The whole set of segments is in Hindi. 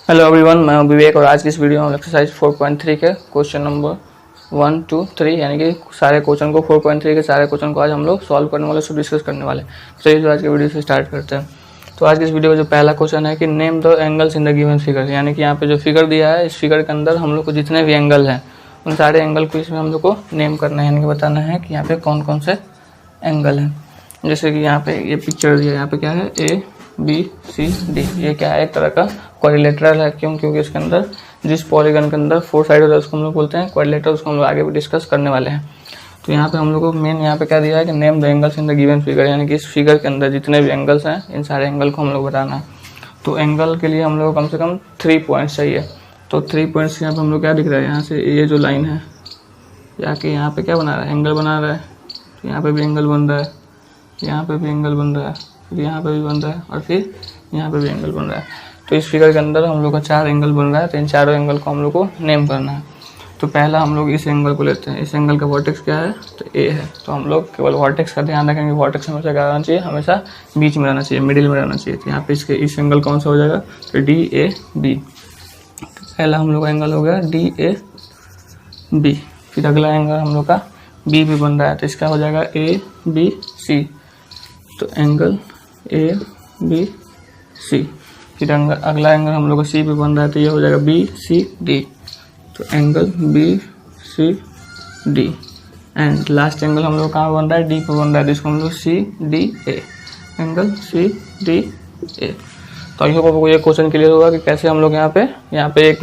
हेलो एवरीवन, मैं विवेक और आज की इस वीडियो में हम एक्सरसाइज 4.3 के क्वेश्चन नंबर 1, 2, 3 यानी कि सारे क्वेश्चन को 4.3 के सारे क्वेश्चन को आज हम लोग सॉल्व करने वाले, डिस्कस करने वाले। चलिए जो आज के वीडियो से स्टार्ट करते हैं। तो आज की इस वीडियो का जो पहला क्वेश्चन है कि name the angles in the given figure, यानी कि यहाँ पे जो फिगर दिया है इस फिगर के अंदर हम लोग को जितने भी एंगल हैं उन सारे एंगल को इसमें हम लोग को नेम करना है, यानी कि बताना है कि यहाँ पे कौन कौन से एंगल हैं। जैसे कि यहाँ पे ये पिक्चर दिया है, यहाँ पे क्या है ABCD, ये क्या है एक तरह का क्वाड्रिलेटरल है। क्योंकि इसके अंदर जिस पॉलीगन के अंदर 4 साइड होता है उसको हम लोग बोलते हैं क्वाड्रिलेटरल, उसको हम लोग आगे भी डिस्कस करने वाले हैं। तो यहाँ पे हम लोग को मेन यहाँ पे क्या दिया है कि name the angles in the given figure, यानी कि इस फिगर के अंदर जितने भी एंगल्स हैं इन सारे एंगल को हम लोग बताना है। तो एंगल के लिए हम लोग कम से कम 3 पॉइंट्स चाहिए। तो 3 पॉइंट्स यहाँ पे हम लोग क्या दिख रहा है, यहाँ से ये जो लाइन है जाके यहाँ पे क्या बना रहा है, एंगल बना रहा है। तो यहाँ पे भी एंगल बन रहा है, यहाँ पे भी एंगल बन रहा है, फिर यहाँ पे भी बन रहा है और फिर यहाँ पे भी एंगल बन रहा है। तो इस फिगर के अंदर हम लोग का 4 एंगल बन रहा है। तो इन चारों एंगल को हम लोग को नेम करना है। तो पहला हम लोग इस एंगल को लेते हैं। इस एंगल का वर्टेक्स क्या है, तो A है। तो हम लोग केवल वर्टेक्स का ध्यान रखेंगे। वर्टेक्स हमेशा क्या रहना चाहिए, हमेशा बीच में रहना चाहिए, मिडिल में रहना चाहिए। तो यहाँ पे इसके इस एंगल कौन सा हो जाएगा, तो DAB। पहला हम लोग का एंगल हो गया DAB। फिर अगला एंगल हम लोग का B भी बन रहा है, तो इसका हो जाएगा ABC। तो एंगल ABC। फिर अगला एंगल हम लोग का C भी बन रहा है, तो ये हो जाएगा BCD। तो angle BCD। And last angle हम लोग कहाँ बन रहा है, D पे बन रहा है, तो इसको हम लोग CDA, एंगल CDA। तो आई होप आपको ये क्वेश्चन क्लियर होगा कि कैसे हम लोग यहाँ पे एक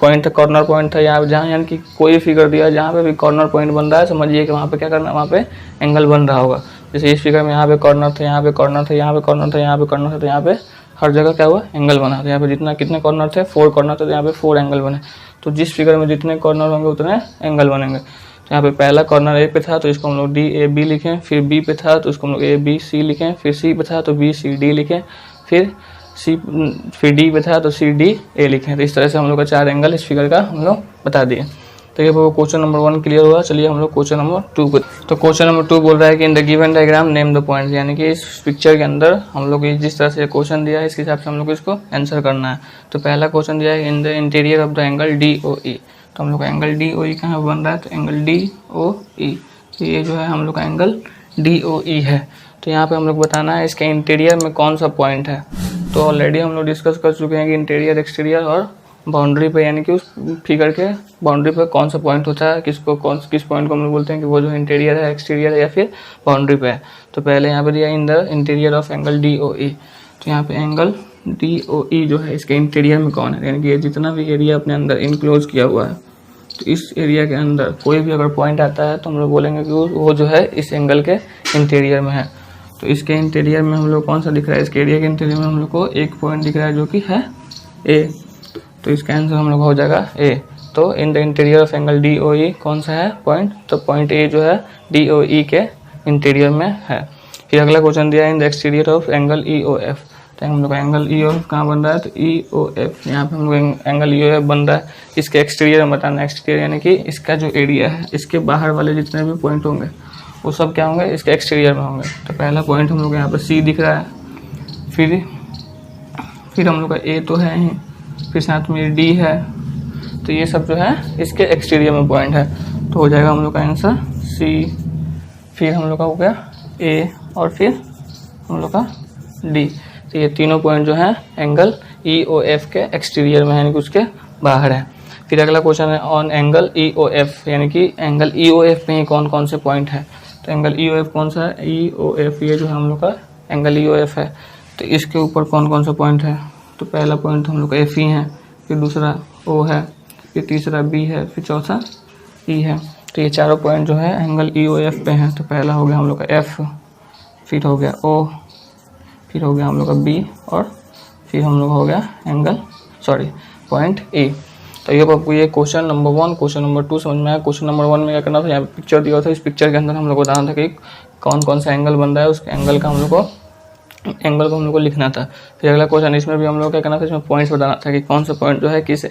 पॉइंट है, कॉर्नर पॉइंट था यहाँ जहाँ, यानी कि कोई फिगर दिया जहाँ पे भी कॉर्नर पॉइंट बन रहा है, समझिए कि वहाँ पे क्या करना है, वहाँ पे एंगल बन रहा होगा। जैसे इस फिगर में यहाँ पे कॉर्नर था, यहाँ पे कॉर्नर था, यहाँ पे कॉर्नर था, यहाँ पे कॉर्नर था, तो यहाँ पे हर जगह क्या हुआ, एंगल बना। तो यहाँ पे कितने कॉर्नर थे, 4 कॉर्नर थे, तो यहाँ पे 4 एंगल बने। तो जिस फिगर में जितने कॉर्नर होंगे उतने एंगल बनेंगे। तो यहाँ पे पहला कॉर्नर A पे था तो इसको हम लोग DAB लिखें, फिर B पे था तो उसको हम लोग ABC लिखें, फिर C पे था तो BCD लिखें, फिर D पे था तो CDA लिखें। तो इस तरह से हम लोग का 4 एंगल इस फिगर का हम लोग बता दिए। तो ये क्वेश्चन नंबर 1 क्लियर हुआ। चलिए हम लोग क्वेश्चन नंबर 2 को। तो क्वेश्चन नंबर 2 बोल रहा है कि in the given diagram name the points, यानी कि इस पिक्चर के अंदर हम लोग जिस तरह से क्वेश्चन दिया है इसके हिसाब से हम लोग इसको आंसर करना है। तो पहला क्वेश्चन दिया है in the interior of the angle DOE। तो हम लोग का एंगल DOE कहाँ बन रहा है, तो एंगल DOE। तो ये जो है हम लोग का एंगल DOE है। तो यहाँ पे हम लोग बताना है इसके इंटीरियर में कौन सा पॉइंट है। तो ऑलरेडी हम लोग डिस्कस कर चुके हैं कि इंटीरियर, एक्सटीरियर और बाउंड्री पे, यानी कि उस फिगर के बाउंड्री पे कौन सा पॉइंट होता है, किस पॉइंट को हम लोग बोलते हैं कि वो जो इंटीरियर है, एक्सटीरियर है या फिर बाउंड्री पे है। तो पहले यहाँ पे दिया in the interior of angle DOE। तो यहाँ पे एंगल DOE जो है इसके इंटीरियर में कौन है, यानी कि ये जितना भी एरिया अपने अंदर इनक्लोज किया हुआ है, तो इस एरिया के अंदर कोई भी अगर पॉइंट आता है तो हम लोग बोलेंगे कि वो जो है इस एंगल के इंटीरियर में है। तो इसके इंटीरियर में हम लोग कौन सा दिख रहा है, इसके एरिया के इंटीरियर में हम लोग को एक पॉइंट दिख रहा है जो कि है A। तो इसका आंसर हम लोग हो जाएगा A। तो in the interior of angle DOE कौन सा है पॉइंट, तो पॉइंट A जो है DOE के इंटीरियर में है। फिर अगला क्वेश्चन दिया है in the exterior of angle EOF। तो हम लोग का एंगल EOF कहाँ बन रहा है, तो EOF यहाँ पे हम लोग एंगल EOF बन रहा है। इसके एक्सटीरियर में बताना है, एक्सटीरियर यानी कि इसका जो एरिया है इसके बाहर वाले जितने भी पॉइंट होंगे वो सब क्या होंगे, इसके एक्सटीरियर में होंगे। तो पहला पॉइंट हम लोग यहाँ पर C दिख रहा है, फिर हम लोग का A तो है ही, फिर साथ में D है। तो ये सब जो है इसके एक्सटीरियर में पॉइंट है। तो हो जाएगा हम लोग का आंसर C। फिर हम लोग का हो गया A और फिर हम लोग का D। तो ये तीनों पॉइंट जो है एंगल EOF के एक्सटीरियर में है, यानी कि उसके बाहर है। फिर अगला क्वेश्चन है ऑन एंगल EOF, यानी कि एंगल EOF में ही कौन कौन से पॉइंट है। तो एंगल EOF कौन सा है, EOF ये जो है हम लोग का एंगल EOF है। तो इसके ऊपर कौन कौन सा पॉइंट है, तो पहला पॉइंट हम लोग का FE है, फिर दूसरा O है, फिर तीसरा B है, फिर चौथा E है। तो ये चारों पॉइंट जो है एंगल EOF पे हैं। तो पहला हो गया हम लोग का F, फिर हो गया O, फिर हो गया हम लोग का B और फिर हम लोग हो गया पॉइंट E। तो ये आपको ये क्वेश्चन नंबर 1, क्वेश्चन नंबर 2 समझ में आया। क्वेश्चन नंबर 1 में क्या करना था, यहाँ पे पिक्चर दिया था, इस पिक्चर के अंदर हम लोग को बताना था कि कौन कौन सा एंगल बन रहा है, उसके एंगल को हम लोग को लिखना था। फिर अगला क्वेश्चन इसमें भी हम लोग क्या करना था, इसमें पॉइंट्स बताना था कि कौन सा पॉइंट जो है किस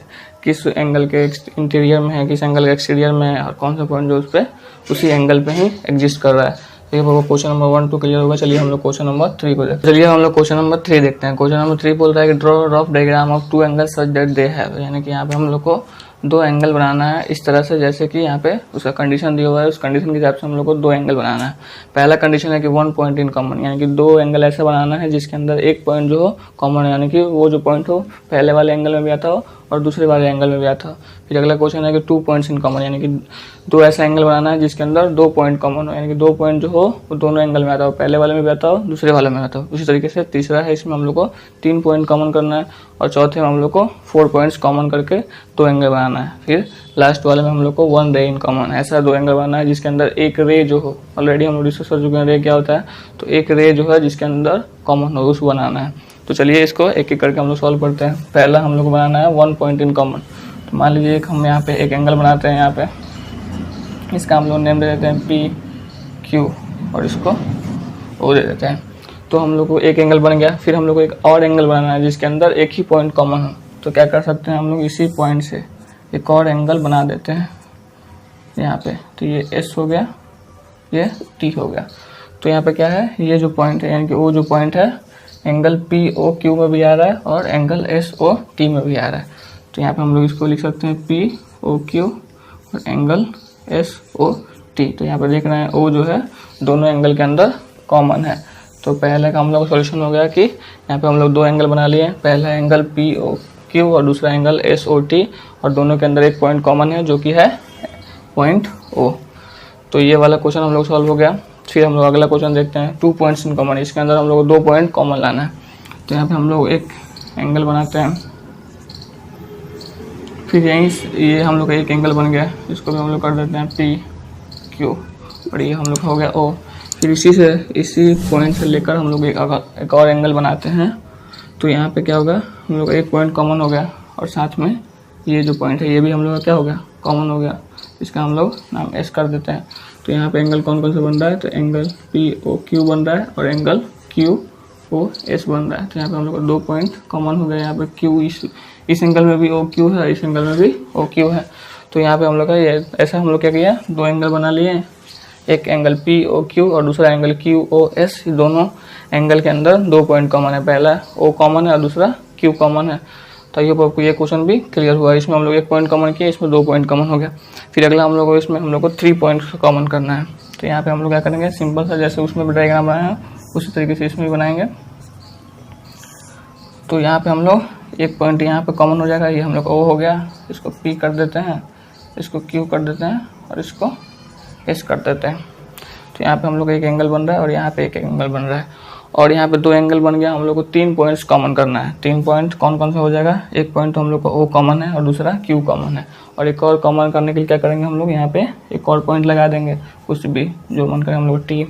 एंगल के इंटीरियर में है, किस एंगल के एक्सटीरियर में है, और कौन सा पॉइंट जो उस पर उसी एंगल पे ही एग्जिस्ट कर रहा है। ये क्वेश्चन नंबर 1 2 क्लियर होगा। चलिए हम लोग क्वेश्चन नंबर 3 को देखते हैं। चलिए हम लोग क्वेश्चन नंबर 3 देखते हैं। क्वेश्चन नंबर 3 बोल रहा है कि draw rough diagram of two angle such that they have, यानी कि यहाँ पे हम लोग को दो एंगल बनाना है इस तरह से, जैसे कि यहाँ पे उसका कंडीशन दिया हुआ है, उस कंडीशन के हिसाब से हम लोग को दो एंगल बनाना है। पहला कंडीशन है कि 1 पॉइंट इन कॉमन, यानी कि दो एंगल ऐसा बनाना है जिसके अंदर एक पॉइंट जो हो कॉमन है, यानी कि वो जो पॉइंट हो पहले वाले एंगल में भी आता हो और दूसरे वाले एंगल में भी आता हो। फिर अगला क्वेश्चन है कि 2 पॉइंट्स इन कॉमन, यानी कि दो ऐसा एंगल बनाना है जिसके अंदर दो पॉइंट कॉमन हो, यानी कि दो पॉइंट जो हो वो दोनों एंगल में आता हो, पहले वाले में भी आता हो दूसरे वाले में आता हो। उसी तरीके से तीसरा है, इसमें हम लोग को 3 पॉइंट कॉमन करना है और चौथे में हम लोग को 4 पॉइंट्स कॉमन करके दो एंगल बनाना है। फिर लास्ट वाले में हम लोग को 1 रे इन कॉमन, ऐसा दो एंगल बनाना है जिसके अंदर एक रे जो हो, ऑलरेडी हम लोग डिस्कस कर चुके हैं रे क्या होता है, तो एक रे जो है जिसके अंदर कॉमन हो उसको बनाना है। तो चलिए इसको एक एक करके हम लोग सॉल्व करते हैं। पहला हम लोग को बनाना है 1 पॉइंट इन कॉमन। तो मान लीजिए हम यहाँ पे एक एंगल बनाते हैं, यहाँ पे इसका हम लोग नेम दे देते हैं पी क्यू और इसको ओ दे देते हैं। तो हम लोग को एक एंगल बन गया। फिर हम लोग को एक और एंगल बनाना है जिसके अंदर एक ही पॉइंट कॉमन हो। तो क्या कर सकते हैं हम लोग, इसी पॉइंट से एक और एंगल बना देते हैं यहाँ पे। तो ये एस हो गया, ये टी हो गया। तो यहाँ पे क्या है, ये जो पॉइंट है यानी कि वो जो पॉइंट है एंगल पी ओ क्यू में भी आ रहा है और एंगल एस ओ टी में भी आ रहा है। तो यहाँ पे हम लोग इसको लिख सकते हैं पी ओ क्यू और एंगल एस ओ टी। तो यहाँ पे देख रहे हैं ओ जो है दोनों एंगल के अंदर कॉमन है। तो पहले का हम लोग सॉल्यूशन हो गया कि यहाँ पे हम लोग दो एंगल बना लिए, पहला एंगल पी ओ क्यू और दूसरा एंगल एस ओ टी, और दोनों के अंदर एक पॉइंट कॉमन है जो कि है पॉइंट ओ। तो ये वाला क्वेश्चन हम लोग सॉल्व हो गया। फिर हम लोग अगला क्वेश्चन देखते हैं 2 पॉइंट्स इन कॉमन। इसके अंदर हम लोग को 2 पॉइंट कॉमन लाना है। तो यहाँ पे हम लोग एक एंगल बनाते हैं, फिर यहीं ये हम लोग का एक एंगल बन गया, इसको भी हम लोग कर देते हैं पी क्यू और ये हम लोग हो गया ओ। फिर इसी पॉइंट से लेकर हम लोग एक और एंगल बनाते हैं। तो यहाँ पे क्या होगा, हम लोग एक पॉइंट कॉमन हो गया और साथ में ये जो पॉइंट है ये भी हम लोग का क्या हो गया, कॉमन हो गया। इसका हम लोग नाम एस कर देते हैं। तो यहाँ पे एंगल कौन कौन सा बन रहा है, तो एंगल पी ओ क्यू बन रहा है और एंगल क्यू ओ एस बन रहा है। तो यहाँ पे हम लोग को 2 पॉइंट कॉमन हो गया। यहाँ पे क्यू इस एंगल में भी ओ क्यू है, इस एंगल में भी ओ क्यू है। तो यहाँ पे हम लोग का ये ऐसा हम लोग क्या किया, दो एंगल बना लिए, एक एंगल पी ओ क्यू और दूसरा एंगल क्यू ओ एस। दोनों एंगल के अंदर 2 पॉइंट कॉमन है, पहला ओ कॉमन है और दूसरा क्यू कॉमन है। तो ये आपको ये क्वेश्चन भी क्लियर हुआ। इसमें हम लोग 1 पॉइंट कॉमन किया, इसमें 2 पॉइंट कॉमन हो गया। फिर अगला हम लोग को इसमें हम लोग को 3 पॉइंट कॉमन करना है। तो यहाँ पे हम लोग क्या करेंगे, सिंपल सा जैसे उसमें डायग्राम बनाया है उसी तरीके से इसमें भी बनाएंगे। तो यहाँ पे हम लोग एक पॉइंट यहाँ पे कॉमन हो जाएगा, ये हम लोग ओ हो गया, इसको पी कर देते हैं, इसको क्यू कर देते हैं और इसको एस कर देते हैं। तो यहाँ पे हम लोग एक एंगल बन रहा है और यहाँ पे एक एंगल बन रहा है और यहाँ पे 2 एंगल बन गया। हम लोग को 3 पॉइंट्स कॉमन करना है। 3 पॉइंट कौन कौन सा हो जाएगा, एक पॉइंट तो हम लोग को ओ कॉमन है और दूसरा क्यू कॉमन है। और एक और कॉमन करने के लिए क्या करेंगे, हम लोग यहाँ पे एक और पॉइंट लगा देंगे, कुछ भी जो मन करें हम लोग टी।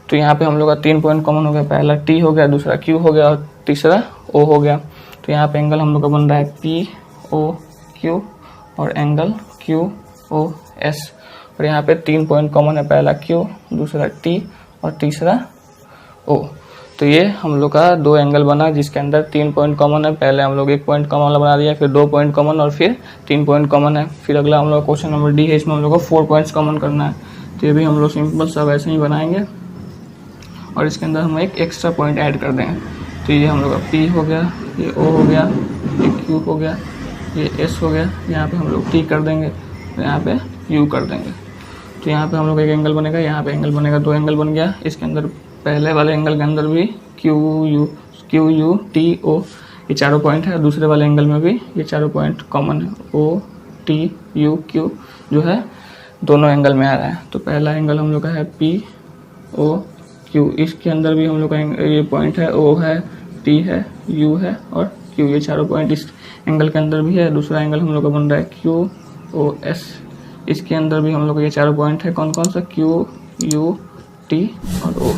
तो यहाँ पे हम लोग का 3 पॉइंट कॉमन हो गया, पहला टी हो गया, दूसरा क्यू हो गया और तीसरा ओ हो गया। तो यहाँ पे एंगल हम लोग का बन रहा है पी ओ क्यू और एंगल क्यू ओ एस। और यहाँ पे 3 पॉइंट कॉमन है, पहला क्यू, दूसरा टी और तीसरा ओ। तो ये हम लोग का 2 एंगल बना जिसके अंदर 3 पॉइंट कॉमन है। पहले हम लोग 1 पॉइंट कॉमन बना दिया, फिर 2 पॉइंट कॉमन और फिर 3 पॉइंट कॉमन है। फिर अगला हम लोग क्वेश्चन नंबर डी है, इसमें हम लोग को 4 पॉइंट्स कॉमन करना है। तो ये भी हम लोग सिंपल सा वैसे ही बनाएंगे और इसके अंदर हम एक एक्स्ट्रा पॉइंट ऐड कर देंगे। तो ये हम लोग का पी हो गया, ये ओ हो गया, ये क्यू हो गया, ये एस हो गया। यहाँ पे हम लोग टी कर देंगे और यहाँ पे यू कर देंगे। तो यहाँ पे हम लोग एक एंगल बनेगा, यहाँ पे एंगल बनेगा, 2 एंगल बन गया। इसके अंदर पहले वाले एंगल के अंदर भी क्यू यू टी ओ ये चारों पॉइंट है, दूसरे वाले एंगल में भी ये चारों पॉइंट कॉमन है, ओ टी यू क्यू जो है दोनों एंगल में आ रहा है। तो पहला एंगल हम लोग का है पी ओ क्यू, इसके अंदर भी हम लोग का ये पॉइंट है, ओ है, टी है, यू है और क्यू, ये चारों पॉइंट इस एंगल के अंदर भी है। दूसरा एंगल हम लोग का बन रहा है क्यू ओ एस, इसके अंदर भी हम लोग का ये चारों पॉइंट है, कौन कौन सा, क्यू यू टी और ओ।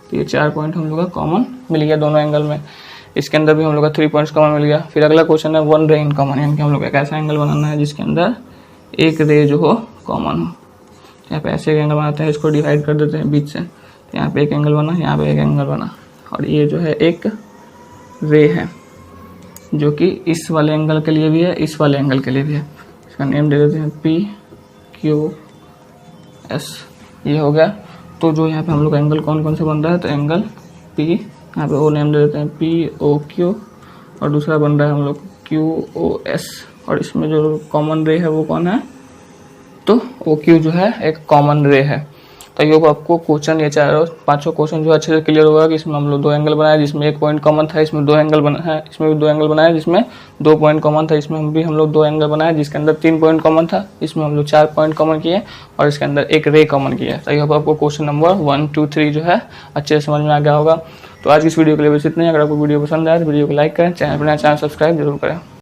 तो ये 4 पॉइंट हम लोग का कॉमन मिल गया दोनों एंगल में। इसके अंदर भी हम लोग का 3 पॉइंट्स कॉमन मिल गया। फिर अगला क्वेश्चन है 1 रे इन कॉमन, यानी कि हम लोग एक ऐसा एंगल बनाना है जिसके अंदर एक रे जो हो कॉमन हो। यहाँ पे ऐसे एक एंगल बनाते हैं, इसको डिवाइड कर देते हैं बीच से। तो यहाँ पे एक एंगल बना, यहाँ पे एक एंगल बना और ये जो है एक रे है जो कि इस वाले एंगल के लिए भी है, इस वाले एंगल के लिए भी है। इसका नेम दे देते हैं पी क्यू एस, ये हो गया। तो जो यहाँ पे हम लोग एंगल कौन कौन से बन रहा है, तो एंगल पी, यहाँ पे ओ नेम दे देते हैं पी ओ क्यू, और दूसरा बन रहा है हम लोग क्यू ओ एस, और इसमें जो कॉमन रे है वो कौन है, तो ओ क्यू जो है एक कॉमन रे है। तो ये आपको क्वेश्चन ये चारों पांचों क्वेश्चन जो अच्छे से क्लियर होगा कि इसमें हम लोग दो एंगल बनाए जिसमें एक पॉइंट कॉमन था, इसमें दो एंगल बना है, इसमें भी दो एंगल बनाए जिसमें दो पॉइंट कॉमन था, इसमें हम लोग दो एंगल बनाए जिसके अंदर 3 पॉइंट कॉमन था, इसमें हम लोग 4 पॉइंट कॉमन किए और इसके अंदर एक रे कॉमन किया। तो ये आपको क्वेश्चन नंबर 1 2 3 जो है अच्छे से समझ में आ गया होगा। तो आज की इस वीडियो के लिए बस इतना ही। अगर आपको वीडियो पसंद आया तो वीडियो को लाइक करें, चैनल पर नया चैनल सब्सक्राइब जरूर करें।